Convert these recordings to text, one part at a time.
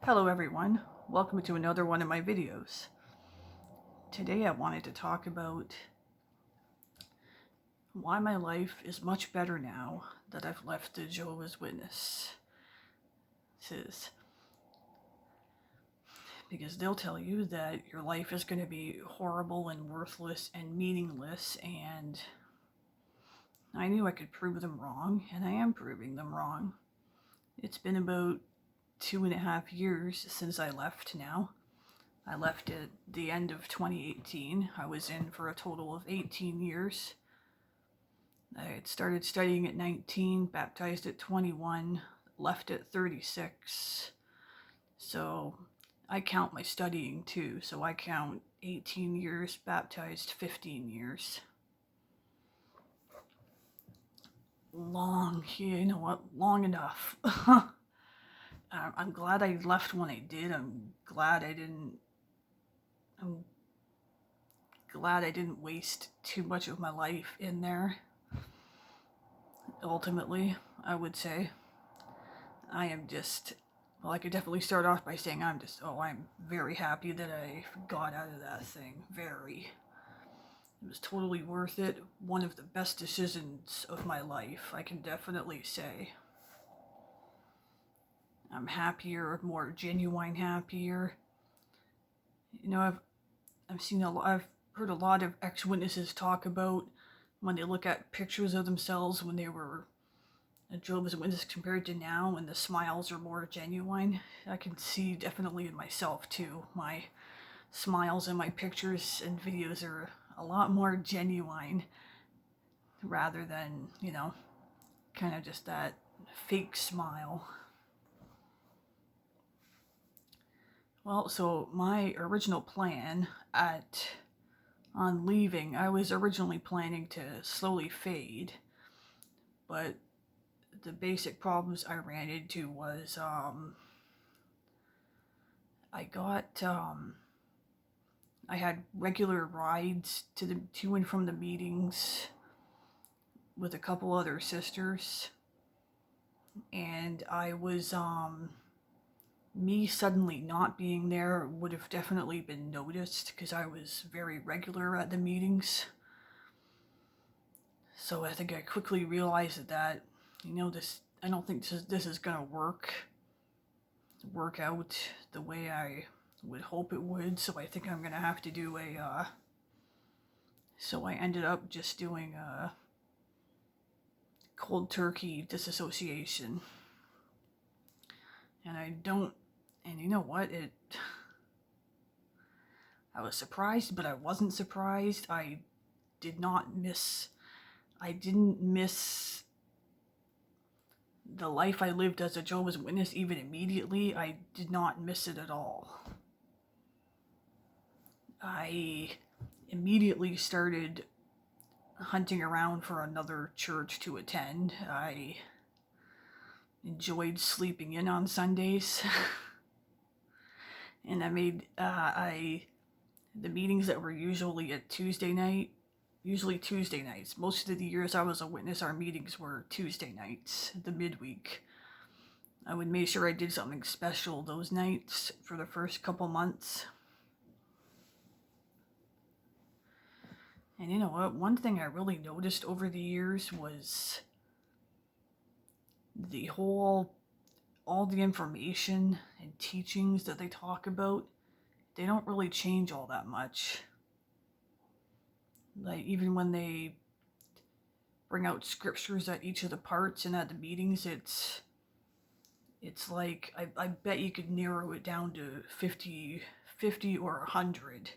Hello everyone, welcome to another one of my videos. Today I wanted to talk about why my life is much better now that I've left the Jehovah's Witnesses. Because they'll tell you that your life is going to be horrible and worthless and meaningless, and I knew I could prove them wrong, and I am proving them wrong. It's been about 2.5 years since I left now. I left at the end of 2018. I was in for a total of 18 years. I had started studying at 19, baptized at 21, left at 36. So I count my studying too. So I count 18 years, baptized 15 years. Long, you know what, long enough. I'm glad I left when I did. I'm glad I didn't waste too much of my life in there. Ultimately, I would say. I could definitely start off by saying I'm very happy that I got out of that thing. Very. It was totally worth it. One of the best decisions of my life, I can definitely say. I'm happier, more genuine happier. You know, I've heard a lot of ex-witnesses talk about when they look at pictures of themselves when they were a Jehovah's Witness compared to now, when the smiles are more genuine. I can see definitely in myself too. My smiles in my pictures and videos are a lot more genuine rather than, kind of just that fake smile. Well, so my original plan on leaving, I was originally planning to slowly fade, but the basic problems I ran into was I had regular rides to and from the meetings with a couple other sisters, and I was me suddenly not being there would have definitely been noticed because I was very regular at the meetings. So I think I quickly realized that I don't think this is gonna work out the way I would hope it would. So I think I'm gonna have to do so I ended up just doing a cold turkey disassociation. And you know what? I was surprised, but I wasn't surprised. I didn't miss the life I lived as a Jehovah's Witness even immediately. I did not miss it at all. I immediately started hunting around for another church to attend. I enjoyed sleeping in on Sundays. And I made the meetings that were usually Tuesday nights. Most of the years I was a witness, our meetings were Tuesday nights, the midweek. I would make sure I did something special those nights for the first couple months. And you know what? One thing I really noticed over the years was all the information and teachings that they talk about, they don't really change all that much. Like, even when they bring out scriptures at each of the parts and at the meetings, it's like, I bet you could narrow it down to 50 or 100.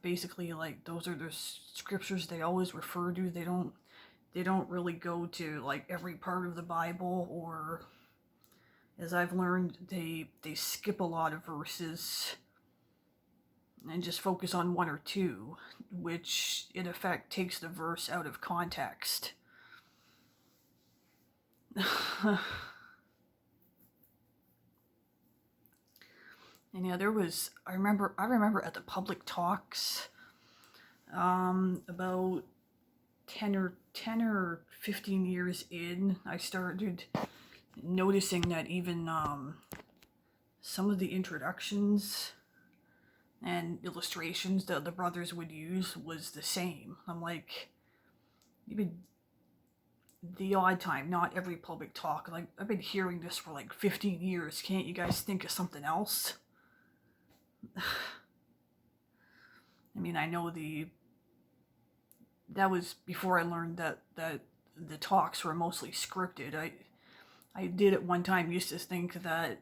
Basically, like, those are the scriptures they always refer to. They don't really go to like every part of the Bible, or, as I've learned, they skip a lot of verses and just focus on one or two, which in effect takes the verse out of context. And yeah, I remember at the public talks, about 10 or 15 years in, I started noticing that even some of the introductions and illustrations that the brothers would use was the same. I'm like, even the odd time, not every public talk. Like, I've been hearing this for like 15 years. Can't you guys think of something else? I mean, I know that was before I learned that the talks were mostly scripted. I did at one time used to think that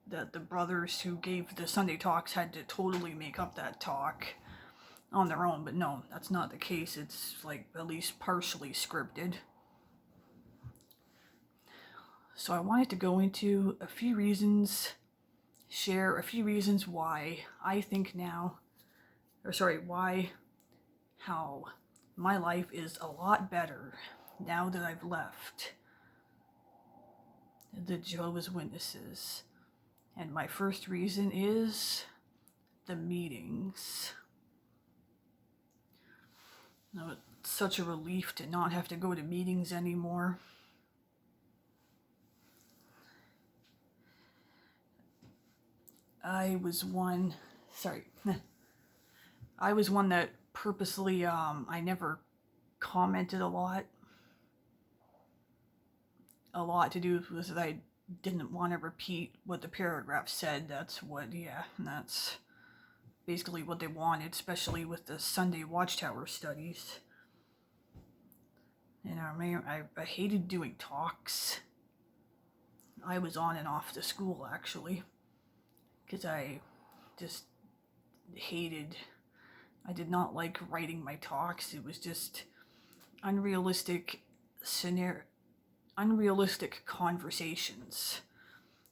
the brothers who gave the Sunday talks had to totally make up that talk on their own, but no, that's not the case. It's like at least partially scripted. So I wanted to go into a few reasons, share a few reasons why I think now, how my life is a lot better now that I've left the Jehovah's Witnesses. And my first reason is the meetings. Now, it's such a relief to not have to go to meetings anymore. I was one that purposely, I never commented a lot. A lot to do with that I didn't want to repeat what the paragraph said. That's basically what they wanted, especially with the Sunday Watchtower studies. And I hated doing talks. I was on and off the school, actually, because I just I did not like writing my talks. It was just unrealistic conversations,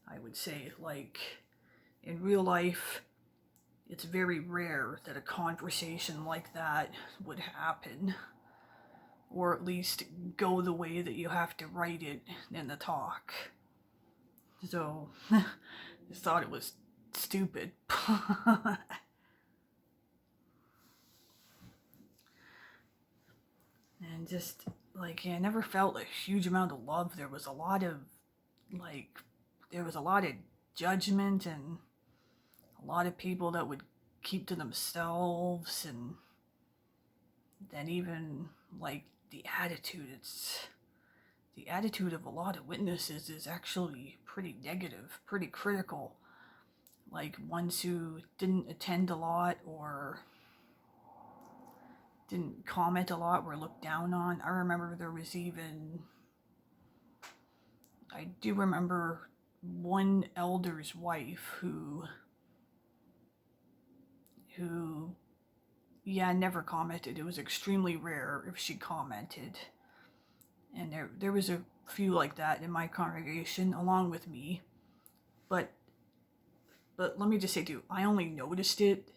I would say. Like, in real life, it's very rare that a conversation like that would happen, or at least go the way that you have to write it in the talk. So, I just thought it was stupid. And just, like, I never felt a huge amount of love. There was a lot of judgment, and a lot of people that would keep to themselves, and then even, like, the attitude of a lot of witnesses is actually pretty negative, pretty critical. Like, ones who didn't attend a lot or didn't comment a lot were looked down on. I do remember one elder's wife who never commented. It was extremely rare if she commented. And there was a few like that in my congregation along with me. But let me just say too, I only noticed it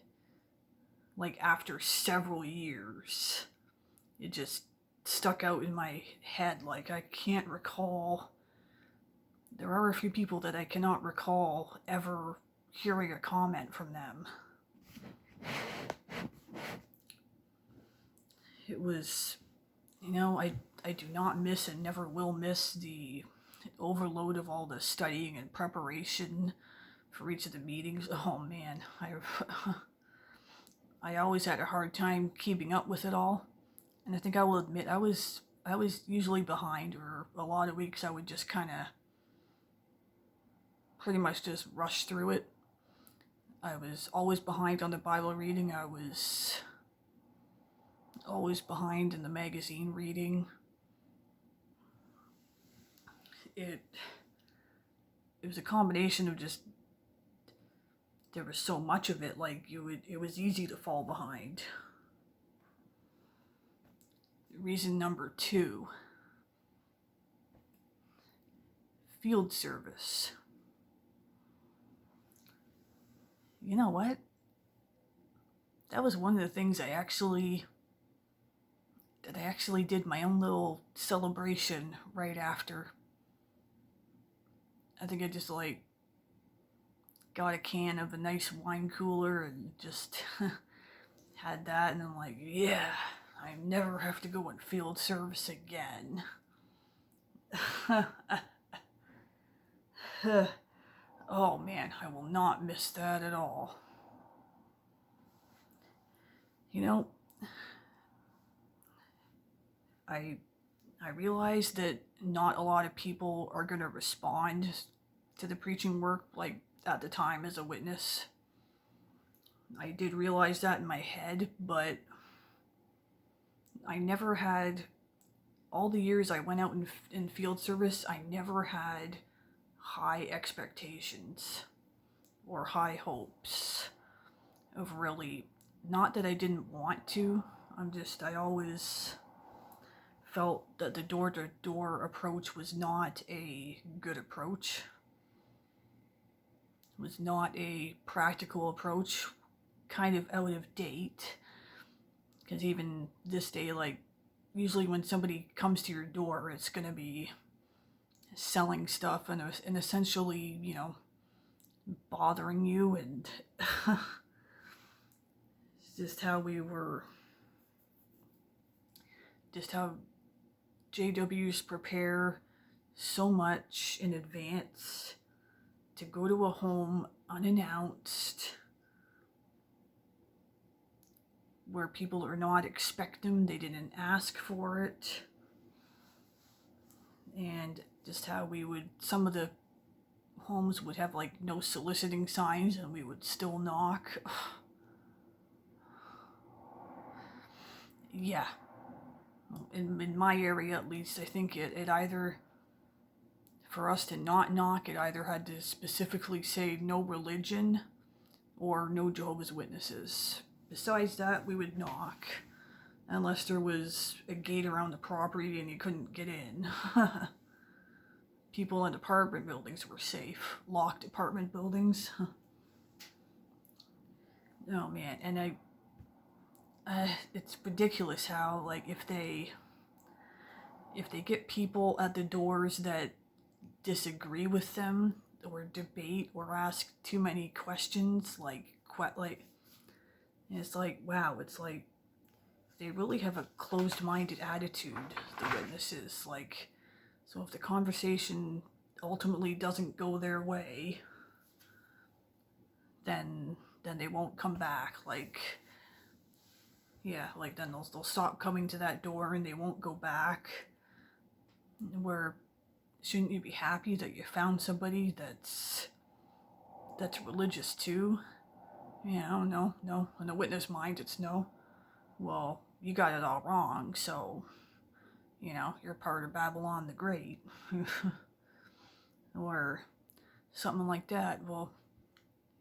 like after several years. It just stuck out in my head. Like, I can't recall. There are a few people that I cannot recall ever hearing a comment from them. It was, I do not miss and never will miss the overload of all the studying and preparation for each of the meetings. Oh man, I always had a hard time keeping up with it all. And I think I will admit I was usually behind, or a lot of weeks I would just kind of pretty much just rush through it. I was always behind on the Bible reading. I was always behind in the magazine reading. It was a combination of just, there was so much of it, like it was easy to fall behind. Reason number 2, field service. You know what? That was one of the things I actually did my own little celebration right after. I think I just got a can of a nice wine cooler and just had that, and I'm like, yeah, I never have to go in field service again. Oh man, I will not miss that at all. You know, I realized that not a lot of people are going to respond to the preaching work like at the time as a witness. I did realize that in my head, but I never had, all the years I went out in field service, I never had high expectations or high hopes of really, not that I didn't want to, I always felt that the door-to-door approach was not a good approach, was not a practical approach, kind of out of date. Because even this day, like, usually when somebody comes to your door, it's going to be selling stuff and essentially, bothering you. And it's just how JWs prepare so much in advance to go to a home unannounced, where people are not expecting, they didn't ask for it. And just how some of the homes would have like no soliciting signs and we would still knock. Yeah. In my area at least, I think it either, for us to not knock, it either had to specifically say no religion or no Jehovah's Witnesses. Besides that, we would knock. Unless there was a gate around the property and you couldn't get in. People in apartment buildings were safe. Locked apartment buildings. Oh man, and it's ridiculous how, like, if they get people at the doors that disagree with them, or debate, or ask too many questions, it's like, wow, it's like, they really have a closed-minded attitude, the witnesses. Like, so if the conversation ultimately doesn't go their way, then they won't come back. Like, yeah, like then they'll stop coming to that door and they won't go back. Where, shouldn't you be happy that you found somebody that's religious too? No. In the witness mind, it's no. Well, you got it all wrong, so, you're part of Babylon the Great. Or something like that. Well,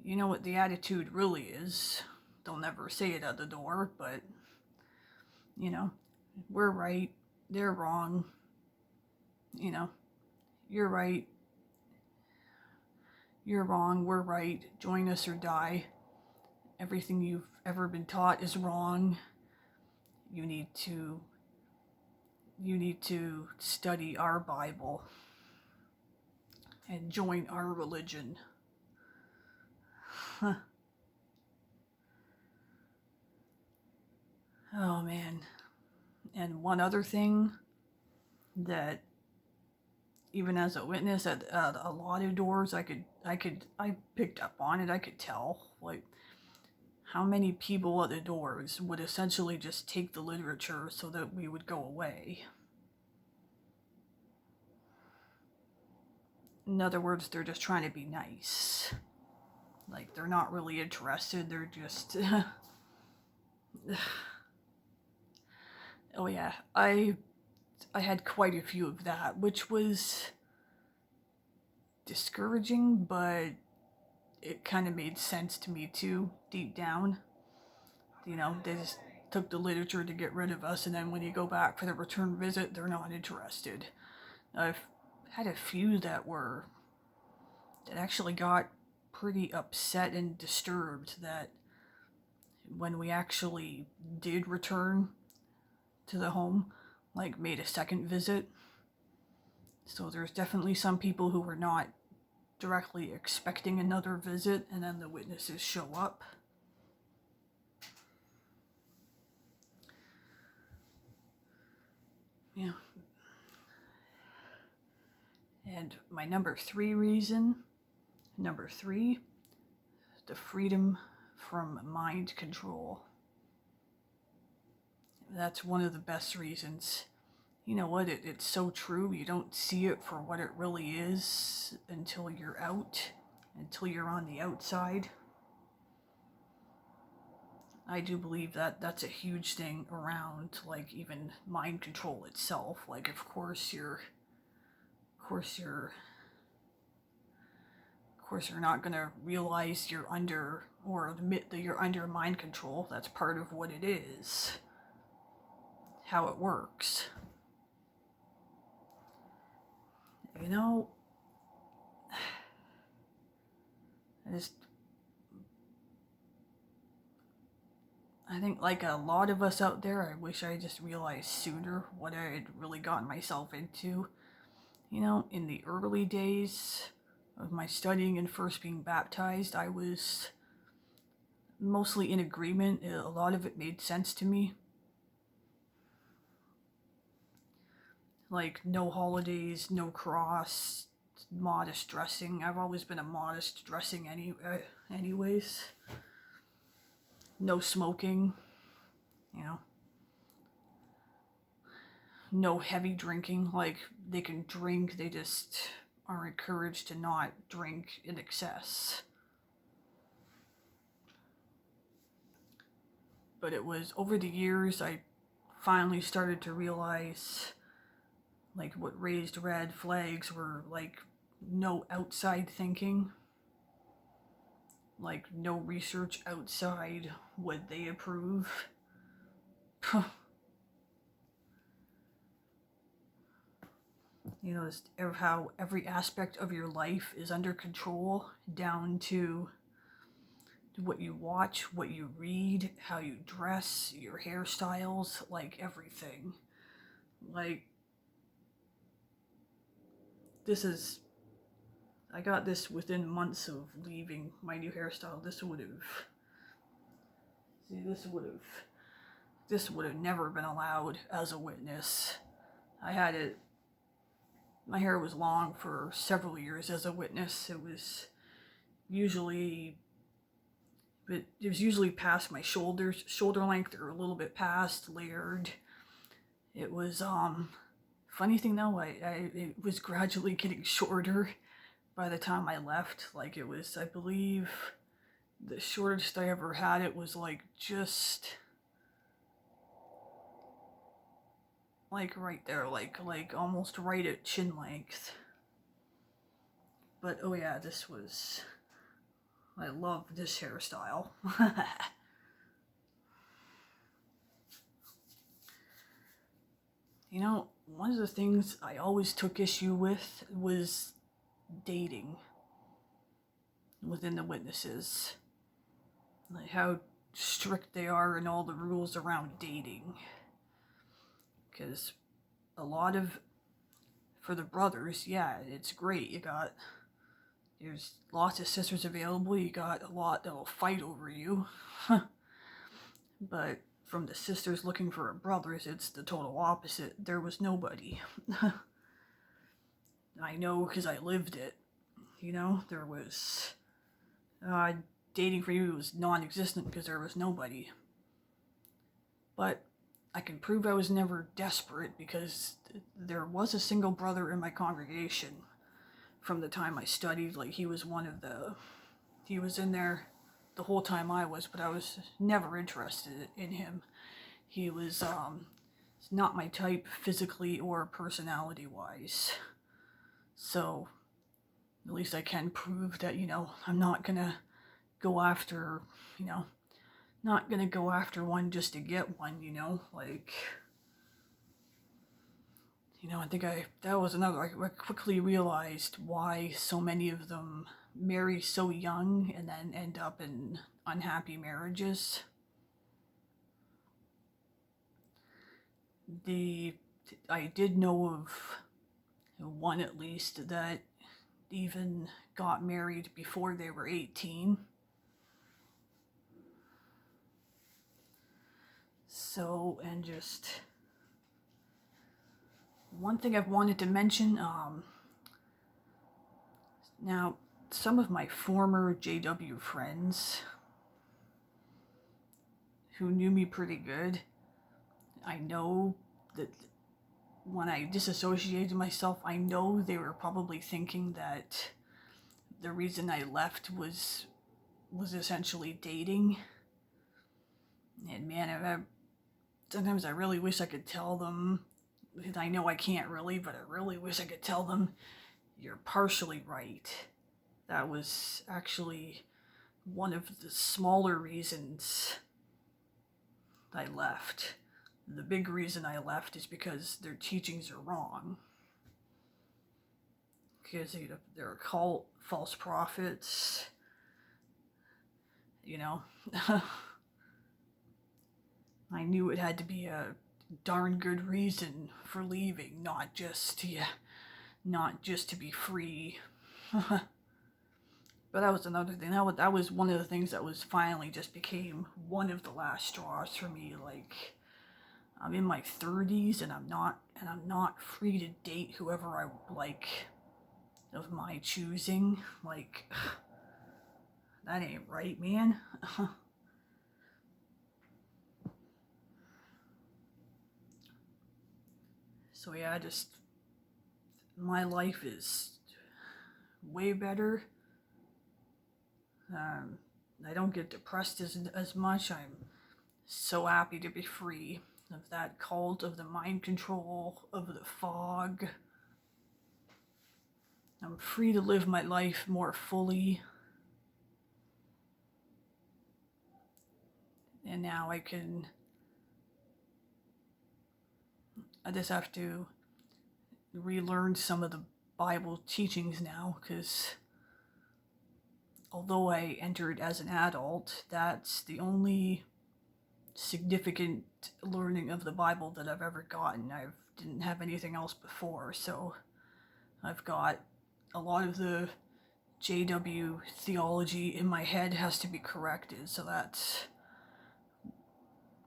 you know what the attitude really is. They'll never say it at the door, but, we're right, they're wrong. You're right, you're wrong, we're right, join us or die. Everything you've ever been taught is wrong. You need to study our Bible and join our religion. Huh. Oh man. And one other thing that, even as a witness at a lot of doors, I picked up on it. I could tell, like, how many people at the doors would essentially just take the literature so that we would go away. In other words, they're just trying to be nice. Like, they're not really interested, they're just... Oh yeah, I had quite a few of that, which was discouraging, but it kind of made sense to me too, deep down. They just took the literature to get rid of us, and then when you go back for the return visit, they're not interested. I've had a few that actually got pretty upset and disturbed that when we actually did return to the home, like, made a second visit. So there's definitely some people who were not directly expecting another visit, and then the witnesses show up. Yeah. And my number three reason, the freedom from mind control. That's one of the best reasons. You know what, it's so true. You don't see it for what it really is until you're on the outside. I do believe that that's a huge thing around, like, even mind control itself. Like, of course you're not gonna realize you're under, or admit that you're under mind control. That's part of what it is, how it works. You know, I think, like a lot of us out there, I wish I just realized sooner what I had really gotten myself into. You know, in the early days of my studying and first being baptized, I was mostly in agreement. A lot of it made sense to me. Like, no holidays, no cross, modest dressing. I've always been a modest dressing anyways. No smoking, you know. No heavy drinking. Like, they can drink, they just are encouraged to not drink in excess. But it was over the years I finally started to realize, like, what raised red flags were, like, no outside thinking, like, no research outside what they approve. You know, how every aspect of your life is under control, down to what you watch, what you read, how you dress, your hairstyles, like everything. Like, I got this within months of leaving my new hairstyle. This would have never been allowed as a witness. My hair was long for several years as a witness. It was usually past my shoulder length, or a little bit past, layered. It was, funny thing though, it was gradually getting shorter by the time I left. Like, it was, I believe, the shortest I ever had it was like just like right there, like almost right at chin length. But oh yeah, I love this hairstyle. You know, one of the things I always took issue with was dating within the witnesses. Like, how strict they are and all the rules around dating. Because for the brothers, yeah, it's great. There's lots of sisters available. You got a lot that'll fight over you. But from the sisters looking for a brothers, it's the total opposite. There was nobody. I know, because I lived it. You know, there was... dating for you was non-existent because there was nobody. But I can prove I was never desperate, because there was a single brother in my congregation from the time I studied. Like, he was in there the whole time I was, but I was never interested in him. He was not my type physically or personality wise. So at least I can prove that, you know, I'm not gonna go after, one just to get one, you know, like, you know, I think that was another, I quickly realized why so many of them marry so young and then end up in unhappy marriages. I did know of one, at least, that even got married before they were 18. So, and just one thing I've wanted to mention, Now, some of my former JW friends who knew me pretty good, I know that when I disassociated myself, I know they were probably thinking that the reason I left was essentially dating. And man, sometimes I really wish I could tell them, and I know I can't really, but I really wish I could tell them, you're partially right. That was actually one of the smaller reasons I left. The big reason I left is because their teachings are wrong. Because they're a cult, false prophets, you know. I knew it had to be a darn good reason for leaving, not just to be free. But that was another thing. That was one of the things that was finally just became one of the last straws for me. Like, I'm in my 30s and I'm not free to date whoever I like of my choosing. Like, that ain't right, man. So yeah, my life is way better. I don't get depressed as much. I'm so happy to be free of that cult, of the mind control, of the fog. I'm free to live my life more fully. And now I just have to relearn some of the Bible teachings now, because although I entered as an adult, that's the only significant learning of the Bible that I've ever gotten. I didn't have anything else before, so I've got a lot of the JW theology in my head has to be corrected, so that's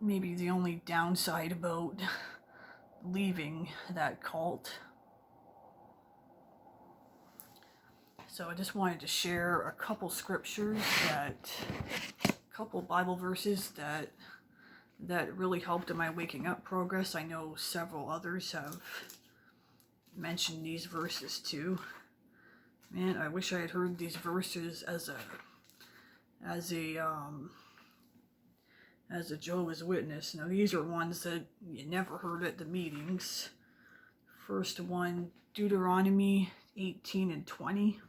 maybe the only downside about leaving that cult. So I just wanted to share a couple scriptures, a couple Bible verses that really helped in my waking up progress. I know several others have mentioned these verses too. Man, I wish I had heard these verses as a Jehovah's Witness. Now these are ones that you never heard at the meetings. First one, Deuteronomy 18 and 20.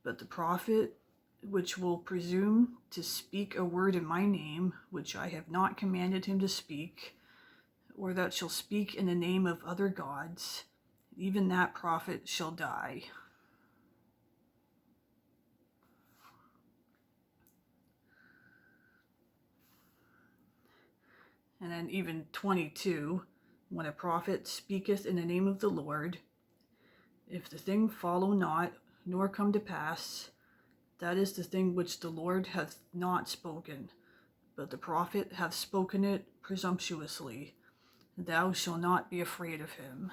But the prophet, which will presume to speak a word in my name, which I have not commanded him to speak, or that shall speak in the name of other gods, even that prophet shall die. And then even 22, when a prophet speaketh in the name of the Lord, if the thing follow not, nor come to pass, that is the thing which the Lord hath not spoken, but the prophet hath spoken it presumptuously. Thou shalt not be afraid of him.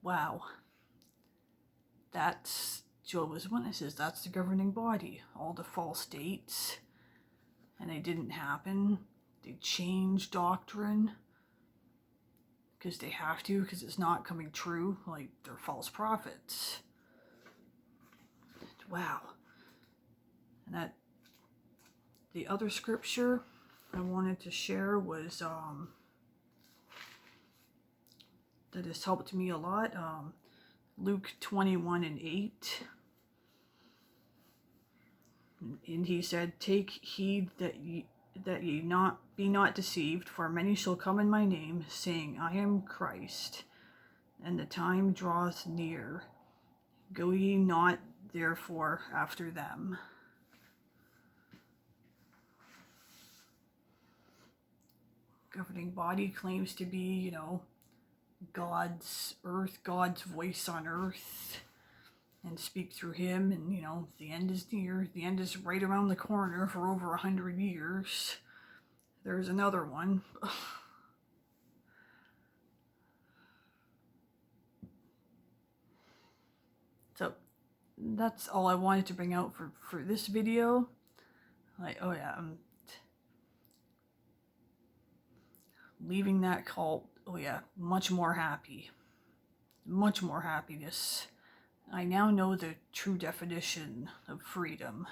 Wow. That's Jehovah's Witnesses. That's the governing body. All the false dates. And they didn't happen. They changed doctrine. Because they have to, because it's not coming true. Like, they're false prophets. Wow. And that, the other scripture I wanted to share was, that has helped me a lot. Luke 21 and 8. And he said, take heed that ye be not deceived, for many shall come in my name, saying, I am Christ, and the time draweth near. Go ye not therefore after them. Governing body claims to be, God's voice on earth, and speak through him, and the end is near. The end is right around the corner for over 100 years. There's another one. So that's all I wanted to bring out for this video. Like, oh yeah, I'm leaving that cult. Oh yeah, much more happy. Much more happiness. I now know the true definition of freedom.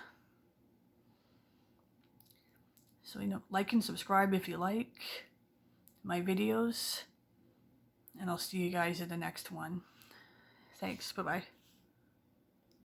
So, like and subscribe if you like my videos. And I'll see you guys in the next one. Thanks. Bye-bye.